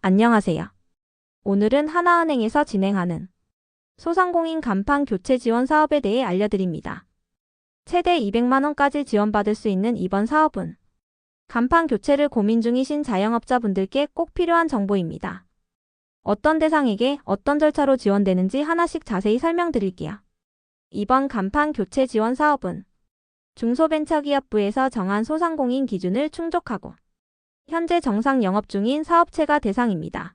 안녕하세요. 오늘은 하나은행에서 진행하는 소상공인 간판 교체 지원 사업에 대해 알려드립니다. 최대 200만원까지 지원받을 수 있는 이번 사업은 간판 교체를 고민 중이신 자영업자분들께 꼭 필요한 정보입니다. 어떤 대상에게 어떤 절차로 지원되는지 하나씩 자세히 설명드릴게요. 이번 간판 교체 지원 사업은 중소벤처기업부에서 정한 소상공인 기준을 충족하고 현재 정상 영업 중인 사업체가 대상입니다.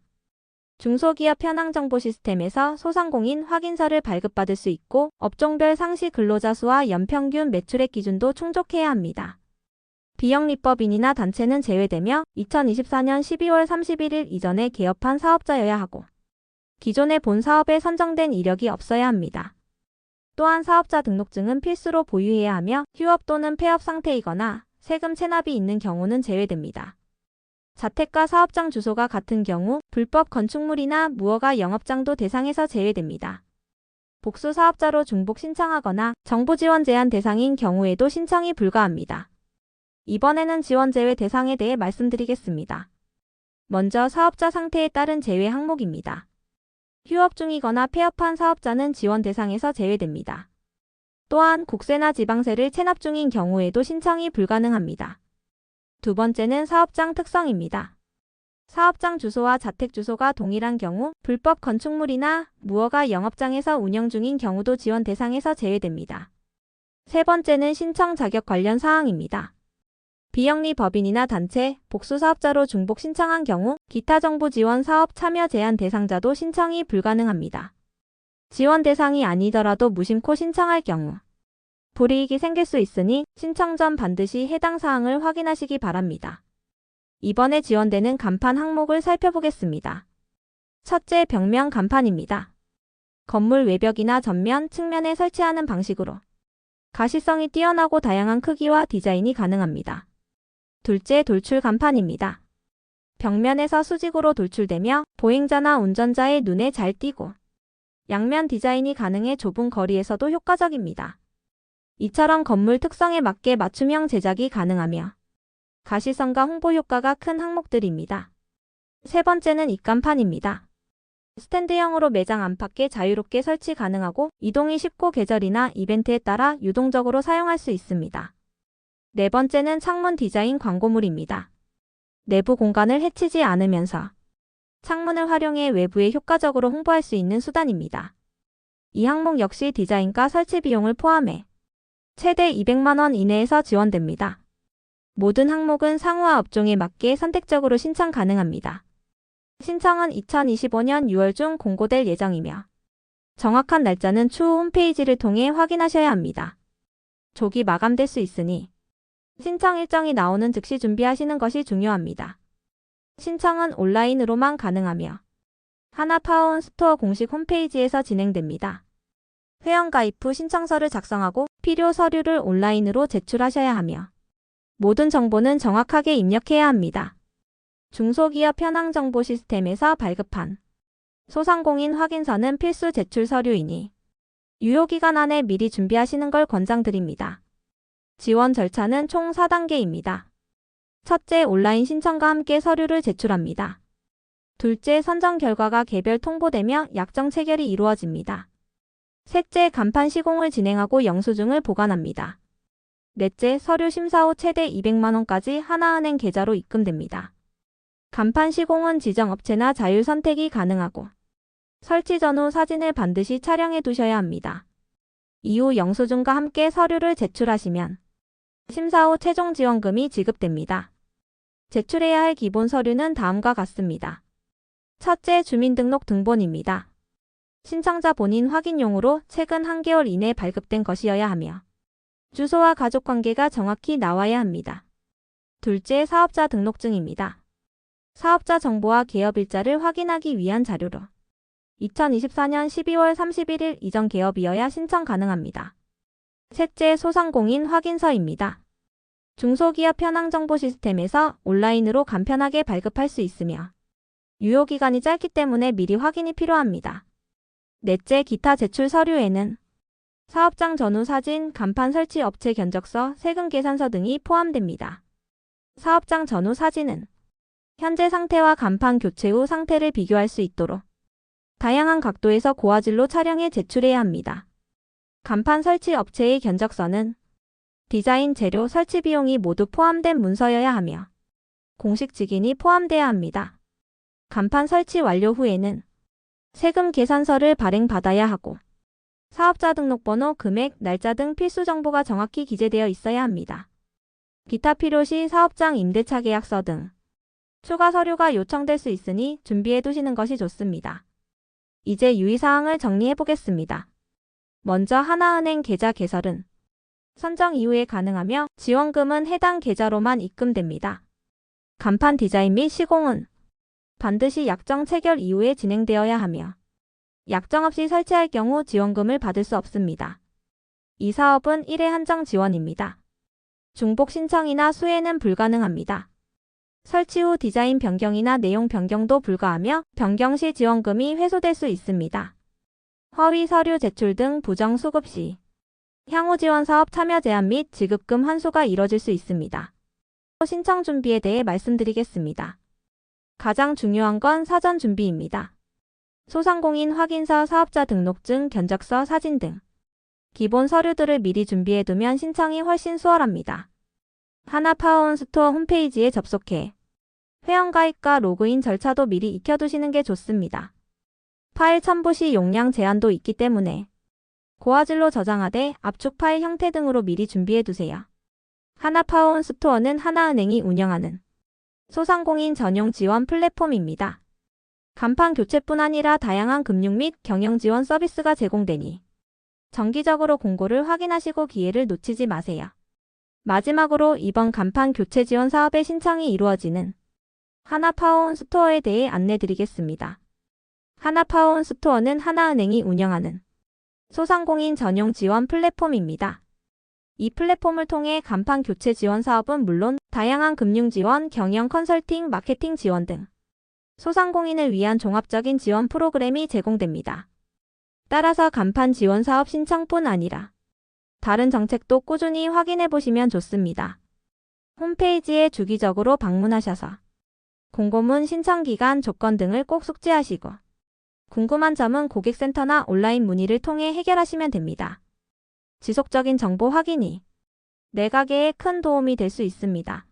중소기업 현황정보 시스템에서 소상공인 확인서를 발급받을 수 있고 업종별 상시 근로자 수와 연평균 매출액 기준도 충족해야 합니다. 비영리법인이나 단체는 제외되며 2024년 12월 31일 이전에 개업한 사업자여야 하고 기존의 본 사업에 선정된 이력이 없어야 합니다. 또한 사업자 등록증은 필수로 보유해야 하며 휴업 또는 폐업 상태이거나 세금 체납이 있는 경우는 제외됩니다. 자택과 사업장 주소가 같은 경우 불법 건축물이나 무허가 영업장도 대상에서 제외됩니다. 복수 사업자로 중복 신청하거나 정부 지원 제한 대상인 경우에도 신청이 불가합니다. 이번에는 지원 제외 대상에 대해 말씀드리겠습니다. 먼저 사업자 상태에 따른 제외 항목입니다. 휴업 중이거나 폐업한 사업자는 지원 대상에서 제외됩니다. 또한 국세나 지방세를 체납 중인 경우에도 신청이 불가능합니다. 두 번째는 사업장 특성입니다. 사업장 주소와 자택 주소가 동일한 경우 불법 건축물이나 무허가 영업장에서 운영 중인 경우도 지원 대상에서 제외됩니다. 세 번째는 신청 자격 관련 사항입니다. 비영리 법인이나 단체, 복수 사업자로 중복 신청한 경우 기타 정부 지원 사업 참여 제한 대상자도 신청이 불가능합니다. 지원 대상이 아니더라도 무심코 신청할 경우 불이익이 생길 수 있으니 신청 전 반드시 해당 사항을 확인하시기 바랍니다. 이번에 지원되는 간판 항목을 살펴보겠습니다. 첫째, 벽면 간판입니다. 건물 외벽이나 전면, 측면에 설치하는 방식으로 가시성이 뛰어나고 다양한 크기와 디자인이 가능합니다. 둘째, 돌출 간판입니다. 벽면에서 수직으로 돌출되며 보행자나 운전자의 눈에 잘 띄고 양면 디자인이 가능해 좁은 거리에서도 효과적입니다. 이처럼 건물 특성에 맞게 맞춤형 제작이 가능하며 가시성과 홍보 효과가 큰 항목들입니다. 세 번째는 입간판입니다. 스탠드형으로 매장 안팎에 자유롭게 설치 가능하고 이동이 쉽고 계절이나 이벤트에 따라 유동적으로 사용할 수 있습니다. 네 번째는 창문 디자인 광고물입니다. 내부 공간을 해치지 않으면서 창문을 활용해 외부에 효과적으로 홍보할 수 있는 수단입니다. 이 항목 역시 디자인과 설치 비용을 포함해 최대 200만원 이내에서 지원됩니다. 모든 항목은 상호와 업종에 맞게 선택적으로 신청 가능합니다. 신청은 2025년 6월 중 공고될 예정이며 정확한 날짜는 추후 홈페이지를 통해 확인하셔야 합니다. 조기 마감될 수 있으니 신청 일정이 나오는 즉시 준비하시는 것이 중요합니다. 신청은 온라인으로만 가능하며 하나파운 스토어 공식 홈페이지에서 진행됩니다. 회원가입 후 신청서를 작성하고 필요 서류를 온라인으로 제출하셔야 하며 모든 정보는 정확하게 입력해야 합니다. 중소기업 현황정보 시스템에서 발급한 소상공인 확인서는 필수 제출 서류이니 유효기간 안에 미리 준비하시는 걸 권장드립니다. 지원 절차는 총 4단계입니다. 첫째, 온라인 신청과 함께 서류를 제출합니다. 둘째, 선정 결과가 개별 통보되며 약정 체결이 이루어집니다. 셋째, 간판 시공을 진행하고 영수증을 보관합니다. 넷째, 서류 심사 후 최대 200만원까지 하나은행 계좌로 입금됩니다. 간판 시공은 지정 업체나 자율 선택이 가능하고 설치 전후 사진을 반드시 촬영해 두셔야 합니다. 이후 영수증과 함께 서류를 제출하시면 심사 후 최종 지원금이 지급됩니다. 제출해야 할 기본 서류는 다음과 같습니다. 첫째, 주민등록 등본입니다. 신청자 본인 확인용으로 최근 1개월 이내 발급된 것이어야 하며 주소와 가족관계가 정확히 나와야 합니다. 둘째, 사업자 등록증입니다. 사업자 정보와 개업일자를 확인하기 위한 자료로 2024년 12월 31일 이전 개업이어야 신청 가능합니다. 셋째, 소상공인 확인서입니다. 중소기업 현황정보 시스템에서 온라인으로 간편하게 발급할 수 있으며 유효기간이 짧기 때문에 미리 확인이 필요합니다. 넷째, 기타 제출 서류에는 사업장 전후 사진, 간판 설치 업체 견적서, 세금 계산서 등이 포함됩니다. 사업장 전후 사진은 현재 상태와 간판 교체 후 상태를 비교할 수 있도록 다양한 각도에서 고화질로 촬영해 제출해야 합니다. 간판 설치 업체의 견적서는 디자인, 재료, 설치 비용이 모두 포함된 문서여야 하며 공식 직인이 포함돼야 합니다. 간판 설치 완료 후에는 세금 계산서를 발행받아야 하고 사업자 등록번호, 금액, 날짜 등 필수 정보가 정확히 기재되어 있어야 합니다. 기타 필요시 사업장 임대차 계약서 등 추가 서류가 요청될 수 있으니 준비해 두시는 것이 좋습니다. 이제 유의사항을 정리해 보겠습니다. 먼저 하나은행 계좌 개설은 선정 이후에 가능하며 지원금은 해당 계좌로만 입금됩니다. 간판 디자인 및 시공은 반드시 약정 체결 이후에 진행되어야 하며 약정 없이 설치할 경우 지원금을 받을 수 없습니다. 이 사업은 1회 한정 지원입니다. 중복 신청이나 수혜는 불가능합니다. 설치 후 디자인 변경이나 내용 변경도 불가하며 변경 시 지원금이 회수될 수 있습니다. 허위 서류 제출 등 부정 수급 시 향후 지원 사업 참여 제한 및 지급금 환수가 이뤄질 수 있습니다. 신청 준비에 대해 말씀드리겠습니다. 가장 중요한 건 사전 준비입니다. 소상공인 확인서, 사업자 등록증, 견적서, 사진 등 기본 서류들을 미리 준비해두면 신청이 훨씬 수월합니다. 하나파워온스토어 홈페이지에 접속해 회원가입과 로그인 절차도 미리 익혀두시는 게 좋습니다. 파일 첨부 시 용량 제한도 있기 때문에 고화질로 저장하되 압축 파일 형태 등으로 미리 준비해두세요. 하나파워온스토어는 하나은행이 운영하는 소상공인 전용 지원 플랫폼입니다. 간판 교체뿐 아니라 다양한 금융 및 경영 지원 서비스가 제공되니 정기적으로 공고를 확인하시고 기회를 놓치지 마세요. 마지막으로 이번 간판 교체 지원 사업의 신청이 이루어지는 하나파워온스토어에 대해 안내드리겠습니다. 하나파워온스토어는 하나은행이 운영하는 소상공인 전용 지원 플랫폼입니다. 이 플랫폼을 통해 간판 교체 지원 사업은 물론 다양한 금융 지원, 경영 컨설팅, 마케팅 지원 등 소상공인을 위한 종합적인 지원 프로그램이 제공됩니다. 따라서 간판 지원 사업 신청뿐 아니라 다른 정책도 꾸준히 확인해 보시면 좋습니다. 홈페이지에 주기적으로 방문하셔서 공고문 신청 기간, 조건 등을 꼭 숙지하시고 궁금한 점은 고객센터나 온라인 문의를 통해 해결하시면 됩니다. 지속적인 정보 확인이 내가계에 큰 도움이 될 수 있습니다.